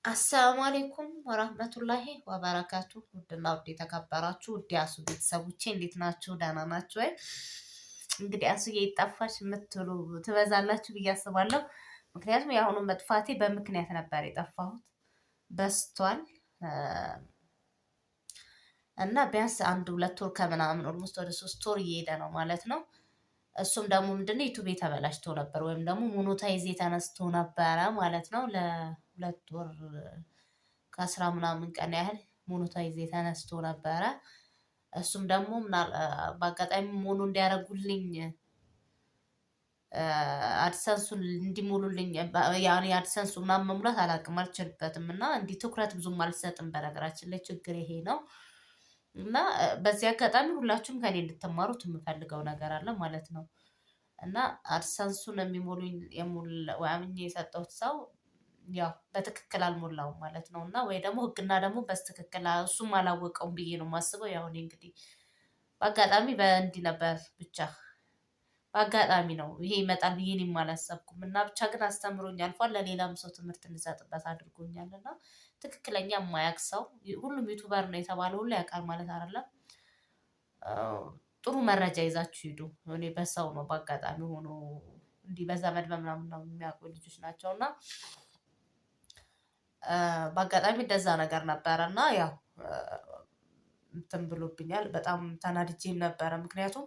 አሰላሙ አሌይኩም ወራህመቱላሂ ወበረካቱ። ውድና ውድ የተከበራችሁ ውድ ያሱ ቤተሰቦቼ እንዴት ናችሁ? ደህና ናችሁ ወይ? እንግዲህ አሱዬ ጠፋሽ የምትሉ ትበዛላችሁ ብዬ አስባለሁ። ምክንያቱም የአሁኑ መጥፋቴ በምክንያት ነበር የጠፋሁት። በስቷል እና ቢያንስ 1-2 ወር ከምናምን ኦልሞስት ወደ 3 ወር እየሄደ ነው ማለት ነው። እሱም ደግሞ ምንድነው ዩቱቤ ተበላሽቶ ነበር ወይም ደግሞ ሞኖታይዝ ተነስቶ ነበረ ማለት ነው። ለ2 ወር ከ10 ምናምን ቀን ያህል ሞኖታይዝ ተነስቶ ነበረ። እሱም ደግሞ በአጋጣሚ ሞኖ እንዲያደርጉልኝ አድሰንሱን እንዲሞሉልኝ ያኔ አድሰንሱ ምናምን መሙላት አላውቅም አልችልበትም። እና እንዲህ ትኩረት ብዙም አልሰጥም። በነገራችን ላይ ችግር ይሄ ነው። እና በዚህ አጋጣሚ ሁላችሁም ከኔ እንድትማሩት የምፈልገው ነገር አለ ማለት ነው። እና አድሰንሱን የሚሞሉኝ ወያምኜ የሰጠሁት ሰው ያው በትክክል አልሞላውም ማለት ነው። እና ወይ ደግሞ ህግና ደግሞ በስትክክል እሱም አላወቀውም ብዬ ነው የማስበው። ያው እኔ እንግዲህ በአጋጣሚ በእንዲህ ነበር ብቻ በአጋጣሚ ነው ይሄ ይመጣል ብዬ እኔም አላሰብኩም። እና ብቻ ግን አስተምሮኝ አልፏል። ለሌላም ሰው ትምህርት እንድሰጥበት አድርጎኛል። እና ትክክለኛ የማያውቅ ሰው ሁሉም ዩቱበር ነው የተባለ ሁሉ ያውቃል ማለት አይደለም። ጥሩ መረጃ ይዛችሁ ሂዱ። እኔ በሰው ነው በአጋጣሚ ሆኖ እንዲህ በዘመድ በምናምን ነው የሚያውቁ ልጆች ናቸው። እና በአጋጣሚ እንደዛ ነገር ነበረ እና ያው እንትን ብሎብኛል። በጣም ተናድጄም ነበረ። ምክንያቱም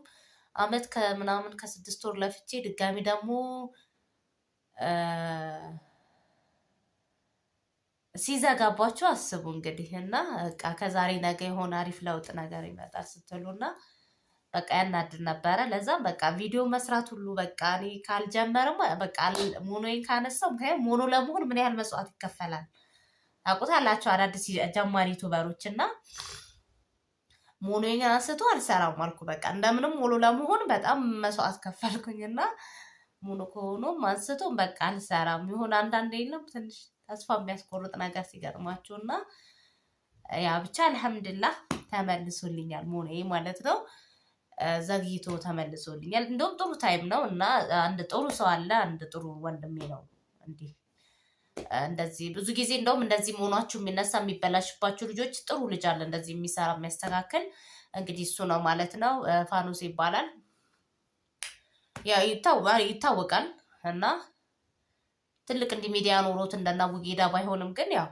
አመት ከምናምን ከ6 ወር ለፍቼ ድጋሚ ደግሞ ሲዘጋባችሁ አስቡ እንግዲህ። እና በቃ ከዛሬ ነገ የሆነ አሪፍ ለውጥ ነገር ይመጣል ስትሉና በቃ ያናድድ ነበረ። ለዛም በቃ ቪዲዮ መስራት ሁሉ በቃ እኔ ካልጀመርም በቃ ሞኖዬን ካነሳው ምክንያቱም ሞኖ ለመሆን ምን ያህል መስዋዕት ይከፈላል ታውቁታላችሁ አዳዲስ ጀማሪ ዩቱበሮች። እና ሞኖዬን አንስቶ አልሰራም አልኩ። በቃ እንደምንም ሞኖ ለመሆን በጣም መስዋዕት ከፈልኩኝና ሞኖ ከሆኖም አንስቶ በቃ አልሰራም። ይሁን አንዳንዴ የለም ትንሽ ተስፋ የሚያስቆርጥ ነገር ሲገጥማችሁና ያ ብቻ አልሐምዱሊላህ ተመልሶልኛል ሞኖዬ ማለት ነው። ዘግይቶ ተመልሶልኛል። እንደውም ጥሩ ታይም ነው። እና አንድ ጥሩ ሰው አለ፣ አንድ ጥሩ ወንድሜ ነው። እንዲህ እንደዚህ ብዙ ጊዜ እንደውም እንደዚህ መሆናችሁ የሚነሳ የሚበላሽባችሁ ልጆች ጥሩ ልጅ አለ እንደዚህ የሚሰራ የሚያስተካክል። እንግዲህ እሱ ነው ማለት ነው። ፋኖስ ይባላል። ያው ይታወቃል። እና ትልቅ እንዲህ ሚዲያ ኖሮት እንደናቡጌዳ ባይሆንም ግን ያው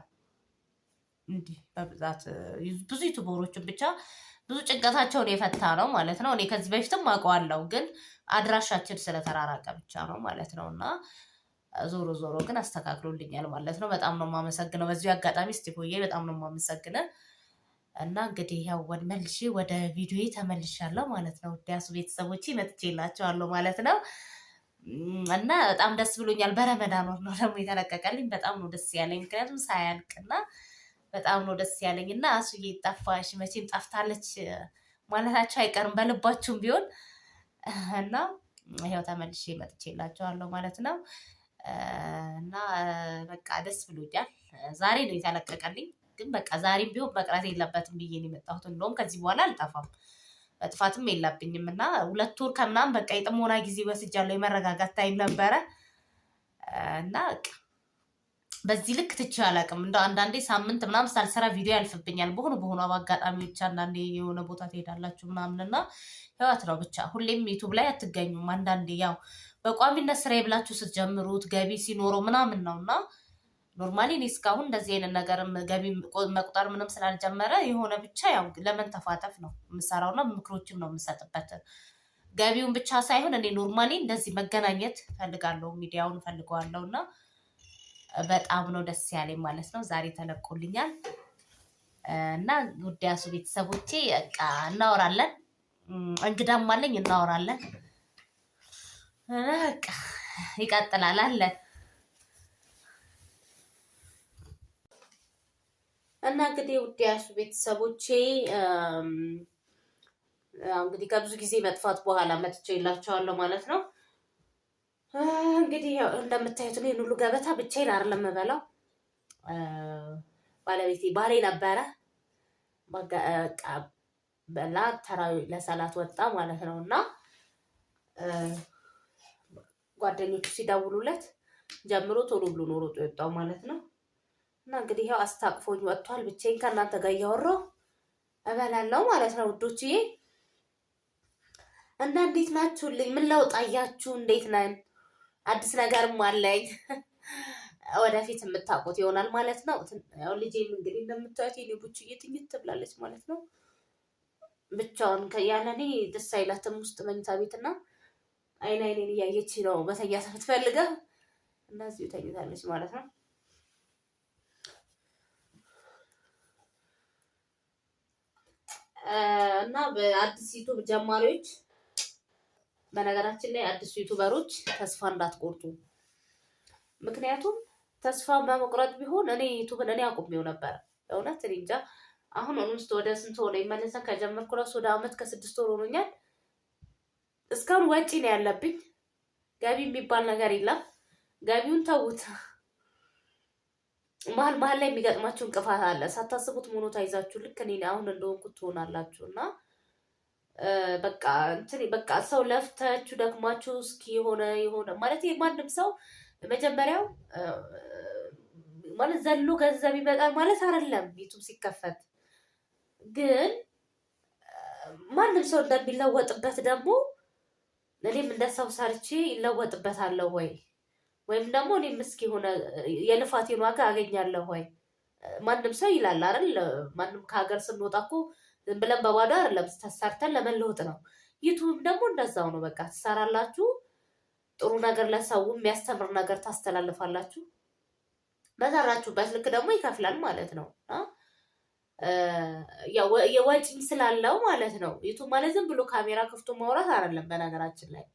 እንዲህ በብዛት ብዙ ዩቱበሮችን ብቻ ብዙ ጭንቀታቸውን የፈታ ነው ማለት ነው። እኔ ከዚህ በፊትም አውቀዋለሁ ግን አድራሻችን ስለተራራቀ ብቻ ነው ማለት ነው። እና ዞሮ ዞሮ ግን አስተካክሎልኛል ማለት ነው። በጣም ነው የማመሰግነው። በዚሁ አጋጣሚ እስቲፎዬ በጣም ነው የማመሰግነው። እና እንግዲህ ያው መልሼ ወደ ቪዲዮ ተመልሻለሁ ማለት ነው። ዲያሱ ቤተሰቦቼ መጥቼላቸዋለሁ ማለት ነው። እና በጣም ደስ ብሎኛል። በረመዳን ወር ነው ደግሞ የተለቀቀልኝ። በጣም ነው ደስ ያለኝ ምክንያቱም ሳያልቅና በጣም ነው ደስ ያለኝ። እና አሱዬ ጠፋሽ መቼም ጠፍታለች ማለታቸው አይቀርም በልባችሁም ቢሆን። እና ይኸው ተመልሼ መጥቼላችኋለሁ ማለት ነው። እና በቃ ደስ ብሎኛል። ዛሬ ነው የተለቀቀልኝ ግን በቃ ዛሬም ቢሆን መቅረት የለበትም ብዬ ነው የመጣሁት። እንደውም ከዚህ በኋላ አልጠፋም መጥፋትም የለብኝም። እና 2 ወር ከምናምን በቃ የጥሞና ጊዜ ወስጃለሁ። የመረጋጋት ታይም ነበረ። እና በዚህ ልክ ትቼ አላውቅም። እንደው አንዳንዴ ሳምንት ምናምን ሳልሰራ ቪዲዮ ያልፍብኛል። በሆኑ አጋጣሚዎች አንዳንዴ የሆነ ቦታ ትሄዳላችሁ ምናምን እና ህይወት ነው ብቻ። ሁሌም ዩቱብ ላይ አትገኙም። አንዳንዴ ያው በቋሚነት ስራ ብላችሁ ስትጀምሩት ገቢ ሲኖረው ምናምን ነው። እና ኖርማሊ እኔ እስካሁን እንደዚህ አይነት ነገር ገቢ መቁጠር ምንም ስላልጀመረ የሆነ ብቻ ያው ለምን ተፋተፍ ነው የምሰራውና ምክሮችም ነው የምሰጥበት። ገቢውን ብቻ ሳይሆን እኔ ኖርማሊ እንደዚህ መገናኘት ፈልጋለሁ፣ ሚዲያውን ፈልገዋለሁ። እና በጣም ነው ደስ ያለኝ ማለት ነው። ዛሬ ተለቆልኛል። እና ውድ ያሱ ቤተሰቦቼ በቃ እናወራለን። እንግዳም አለኝ እናወራለን። በቃ ይቀጥላል አለ። እና እንግዲህ ውድ ያሱ ቤተሰቦቼ እንግዲህ ከብዙ ጊዜ መጥፋት በኋላ መጥቼላችኋለሁ ማለት ነው። እንግዲህ እንደምታዩት ነው ሁሉ ገበታ ብቻዬን አይደለም የምበላው። ባለቤቴ ባሌ ነበረ በላ ተራዊ ለሰላት ወጣ ማለት ነው። እና ጓደኞቹ ሲደውሉለት ጀምሮ ቶሎ ብሎ ነው ሮጦ የወጣው ማለት ነው። እና እንግዲህ ያው አስታቅፎኝ ወጥቷል። ብቻዬን ከእናንተ ጋር እያወራሁ እበላለሁ ማለት ነው ውዶችዬ። እና እንዴት ናችሁልኝ? ምን ለውጥ አያችሁ? እንዴት ነን? አዲስ ነገርም አለኝ ወደፊት የምታውቁት ይሆናል ማለት ነው። ያው ልጄም እንግዲህ እንደምታዩት የኔ ቡችዬ ትኝት ትብላለች ማለት ነው። ብቻውን ያለ እኔ ደስ አይላትም። ውስጥ መኝታ ቤትና አይኔን እያየች ነው መተኛት የምትፈልገው እና እዚሁ ተኝታለች ማለት ነው። እና በአዲስ ዩቱብ ጀማሪዎች፣ በነገራችን ላይ አዲስ ዩቱበሮች ተስፋ እንዳትቆርጡ። ምክንያቱም ተስፋ በመቁረጥ ቢሆን እኔ ዩቱብን አቁሜው ነበር። እውነት እኔ እንጃ። አሁን ኦልሞስት ወደ ስንት ሆነ ይመለሰ ከጀመርኩ ራሱ ወደ አመት ከ6 ወር ሆኖኛል። እስካሁን ወጪ ነው ያለብኝ። ገቢ የሚባል ነገር የለም። ገቢውን ተውት። መሀል ላይ የሚገጥማችሁ እንቅፋት አለ። ሳታስቡት ሞኖታይዛችሁ ልክ እኔ አሁን እንደሆንኩት ትሆናላችሁ። እና በቃ ሰው ለፍታችሁ ደክማችሁ እስኪ የሆነ ማለት ማንም ሰው መጀመሪያው ማለት ዘሎ ገንዘብ ይመጣል ማለት አይደለም። ዩቱብ ሲከፈት ግን ማንም ሰው እንደሚለወጥበት ደግሞ እኔም እንደ ሰው ሰርቼ ይለወጥበታለሁ ወይም ደግሞ እኔም እስኪ ሆነ የልፋቴን ዋጋ አገኛለሁ ወይ? ማንም ሰው ይላል አይደል? ማንም ከሀገር ስንወጣ እኮ ዝም ብለን በባዶ አይደለም፣ ሰርተን ለመለወጥ ነው። ዩቱብም ደግሞ እንደዛው ነው። በቃ ትሰራላችሁ፣ ጥሩ ነገር ለሰው የሚያስተምር ነገር ታስተላልፋላችሁ። በሰራችሁበት ልክ ደግሞ ይከፍላል ማለት ነው። የወጪም ስላለው ማለት ነው። ዩቱብ ማለት ዝም ብሎ ካሜራ ከፍቶ ማውራት አይደለም። በነገራችን ላይ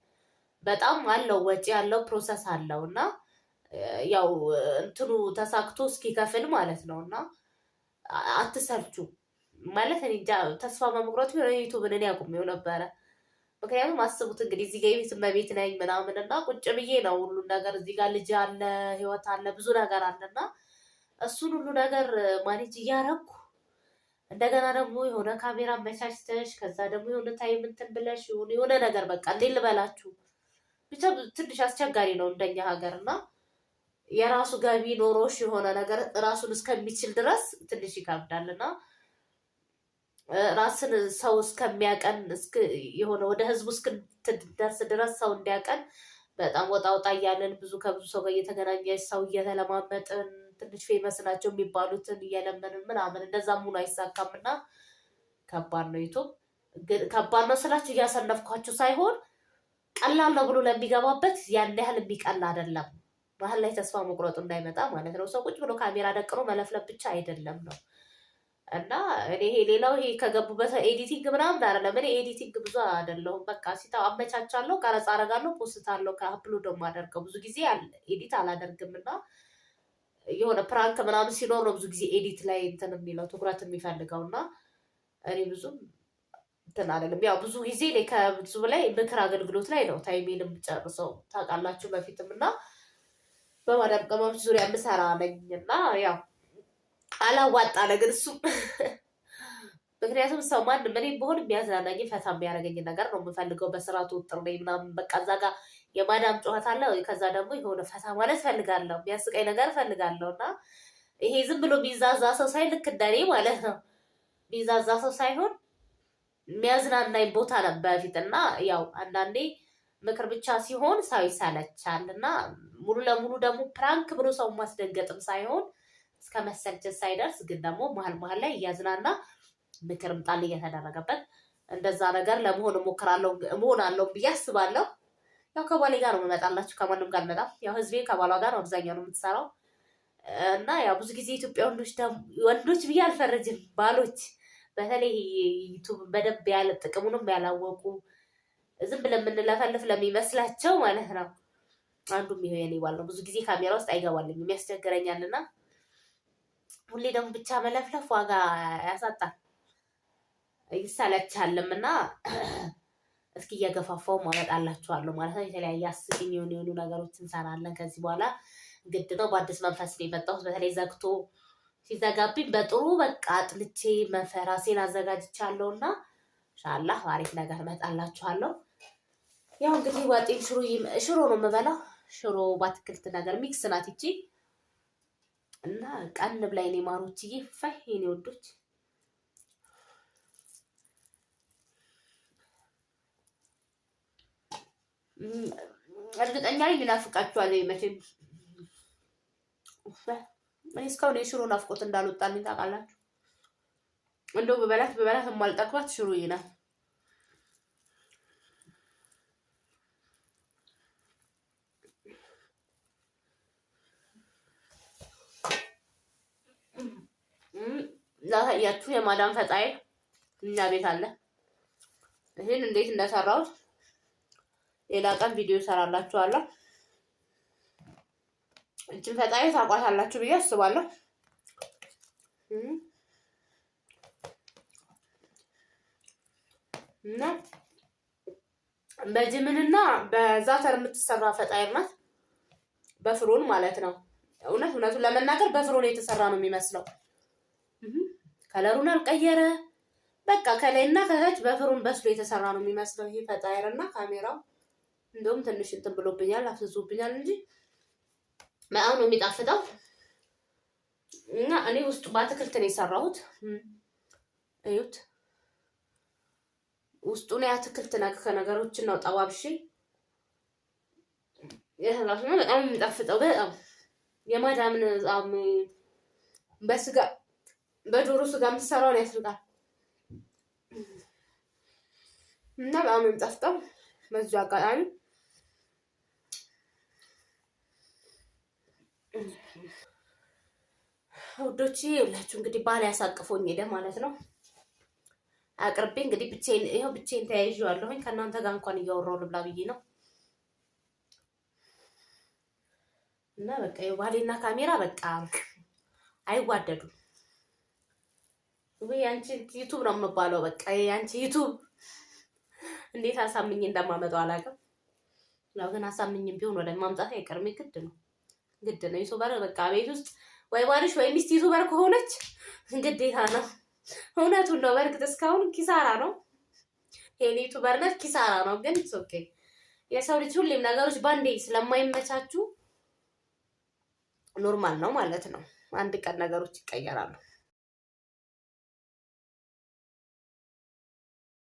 በጣም አለው ወጪ ያለው ፕሮሰስ አለው እና ያው እንትኑ ተሳክቶ እስኪከፍል ማለት ነው። እና አትሰልቹ ማለት እኔ እንጃ። ተስፋ በመቁረጥ ዩቱብን እኔ አቁሜው ነበረ። ምክንያቱም አስቡት እንግዲህ እዚህ ጋር የቤት እመቤት ነኝ ምናምን እና ቁጭ ብዬ ነው ሁሉን ነገር። እዚህ ጋር ልጅ አለ፣ ህይወት አለ፣ ብዙ ነገር አለ እና እሱን ሁሉ ነገር ማኔጅ እያረኩ እንደገና ደግሞ የሆነ ካሜራ አመቻችተሽ ከዛ ደግሞ የሆነ ታይም እንትን ብለሽ የሆነ ነገር በቃ እንዴት ልበላችሁ ብቻ ትንሽ አስቸጋሪ ነው እንደኛ ሀገር እና የራሱ ገቢ ኖሮሽ የሆነ ነገር ራሱን እስከሚችል ድረስ ትንሽ ይከብዳል እና ራስን ሰው እስከሚያቀን የሆነ ወደ ህዝቡ እስክትደርስ ድረስ ሰው እንዲያቀን በጣም ወጣ እያለን ከብዙ ሰው ጋር እየተገናኘች ሰው እየተለማመጥን ትንሽ ፌመስ ናቸው የሚባሉትን እየለመንን ምናምን እንደዛም ሙሉ አይሳካም እና ከባድ ነው። ዩቱብ ከባድ ነው ስላችሁ እያሰነፍኳችሁ ሳይሆን ቀላል ነው ብሎ ለሚገባበት ያን ያህል የሚቀል አይደለም። መሀል ላይ ተስፋ መቁረጡ እንዳይመጣ ማለት ነው። ሰው ቁጭ ብሎ ካሜራ ደቅኖ መለፍለፍ ብቻ አይደለም ነው እና ይሄ ሌላው ይሄ ከገቡበት ኤዲቲንግ ምናምን አይደለም። እኔ ኤዲቲንግ ብዙ አይደለሁም። በቃ ሲታው አመቻቻለሁ፣ ቀረጻ አደርጋለሁ፣ ፖስታለሁ፣ ከአፕሎድ የማደርገው ብዙ ጊዜ ኤዲት አላደርግም እና የሆነ ፕራንክ ምናምን ሲኖር ነው ብዙ ጊዜ ኤዲት ላይ እንትን የሚለው ትኩረት የሚፈልገው እና እኔ ብዙም እንትን አይደለም። ያው ብዙ ጊዜ ከብዙ በላይ ምክር አገልግሎት ላይ ነው ታይሜንም ጨርሰው ታውቃላችሁ። በፊትም እና በማዳም ቅመሞች ዙሪያ የምሰራ ነኝ እና ያው አላዋጣ ነገር እሱም ምክንያቱም ሰው ማንም እኔ በሆን የሚያዝናናኝ ፈታ የሚያደርገኝ ነገር ነው የምፈልገው። በስርዓቱ ውጥር ነኝ ምናምን በቃ እዛ ጋር የማዳም ጨዋታ አለ። ከዛ ደግሞ የሆነ ፈታ ማለት ፈልጋለሁ፣ የሚያስቀኝ ነገር ፈልጋለሁ እና ይሄ ዝም ብሎ ቢዛዛ ሰው ሳይ ልክ እንደኔ ማለት ነው ቢዛዛ ሰው ሳይሆን የሚያዝናናኝ ቦታ ነበር በፊት እና ያው አንዳንዴ ምክር ብቻ ሲሆን ሰው ይሰለቻል እና ሙሉ ለሙሉ ደግሞ ፕራንክ ብሎ ሰው ማስደንገጥም ሳይሆን እስከ መሰልቸት ሳይደርስ ግን ደግሞ መሀል ላይ እያዝናና ምክርም ጣል እየተደረገበት እንደዛ ነገር ለመሆን እሞክራለሁ ብዬ አስባለሁ። ያው ከባሌ ጋር ነው የምመጣላችሁ፣ ከማንም ጋር አልመጣም። ያው ህዝቤ ከባሏ ጋር ነው አብዛኛው ነው የምትሰራው እና ያው ብዙ ጊዜ ኢትዮጵያ ወንዶች ብዬ አልፈረጅም፣ ባሎች በተለይ ዩቱብ በደንብ ያለ ጥቅሙንም ያላወቁ ዝም ብለን የምንለፈልፍ ለሚመስላቸው ማለት ነው። አንዱም ይሄ የኔ ባል ነው። ብዙ ጊዜ ካሜራ ውስጥ አይገባልኝም፣ ያስቸግረኛልና ሁሌ ደግሞ ብቻ መለፍለፍ ዋጋ ያሳጣል ይሰለቻልም እና እስኪ እየገፋፋው ማመጣላችኋለሁ ማለት ነው። የተለያየ አስቂኝ የሆኑ ነገሮች እንሰራለን ከዚህ በኋላ ግድ ነው። በአዲስ መንፈስ ነው የመጣሁት። በተለይ ሲዘጋብኝ በጥሩ በቃ አጥልቼ ራሴን አዘጋጅቻለሁ እና ኢንሻአላህ አሪፍ ነገር እመጣላችኋለሁ። ያው እንግዲህ ወጤን ሽሮ ነው የምበላው። ሽሮ በአትክልት ነገር ሚክስ ናት ይቺ እና ቀን ብላይ እኔ ማሮችዬ ፈይ የኔ ወዶች እርግጠኛ ነኝ ይናፍቃችኋል መቼም። እኔ እስካሁን የሽሮ ናፍቆት እንዳልወጣልኝ ታውቃላችሁ። እንደው በበላት የማልጠግባት ሽሮዬ ናት። ላሳያችሁ የማዳም ፈጣዬ እኛ ቤት አለ። ይሄን እንዴት እንደሰራሁት ሌላ ቀን ቪዲዮ ሰራላችኋለሁ። እችን ፈጣዬ ታውቋታላችሁ ብዬ አስባለሁ። እና በጅምንና በዛተር የምትሰራ ፈጣዬ ናት። በፍሮን ማለት ነው። እውነቱን ለመናገር በፍሮን የተሰራ ነው የሚመስለው። ከለሩን አልቀየረ። በቃ ከላይና ከታች በፍሮን በስሎ የተሰራ ነው የሚመስለው ይሄ ፈጣይርና ካሜራው እንደውም ትንሽ እንትን ብሎብኛል፣ አፍዝዞብኛል እንጂ በጣም ነው የሚጣፍጠው። እና እኔ ውስጡ በአትክልት ነው የሰራሁት። እዩት፣ ውስጡን የአትክልት ነገሮችን ነው ጠባብሼ የሰራሁት ነው። በጣም የሚጣፍጠው በጣም የማዳምን በስጋ በዶሮ ስጋ የምትሰራውን ያስርጋል እና በጣም የሚጣፍጠው። በዚሁ አጋጣሚ ውዶቼ ሁላችሁ እንግዲህ ባል ያሳቅፎኝ ሄደ ማለት ነው። አቅርቤ እንግዲህ ብቻዬን ተያይዤዋለሁኝ። ከእናንተ ጋር እንኳን እያወራሁ ልብላ ብዬ ነው። እና በቃ የባሌና ካሜራ በቃ አይዋደዱም። ወይ አንቺ ዩቲዩብ ነው የምባለው። በቃ አንቺ ዩቲዩብ እንዴት አሳምኝ እንደማመጣው አላውቅም። ያው ግን አሳምኝም ቢሆን ወደ ማምጣት አይቀርም። ግድ ነው ዩቲዩበር በቃ ቤት ውስጥ ወይ ባልሽ ወይ ሚስት ዩቲዩበር ከሆነች ግዴታ ነው። እውነቱን ነው። በእርግጥ እስካሁን ኪሳራ ነው የኔ ዩቲዩበርነት ኪሳራ ነው። ግን ኦኬ የሰው ልጅ ሁሌም ነገሮች ባንዴ ስለማይመቻቹ ኖርማል ነው ማለት ነው። አንድ ቀን ነገሮች ይቀየራሉ።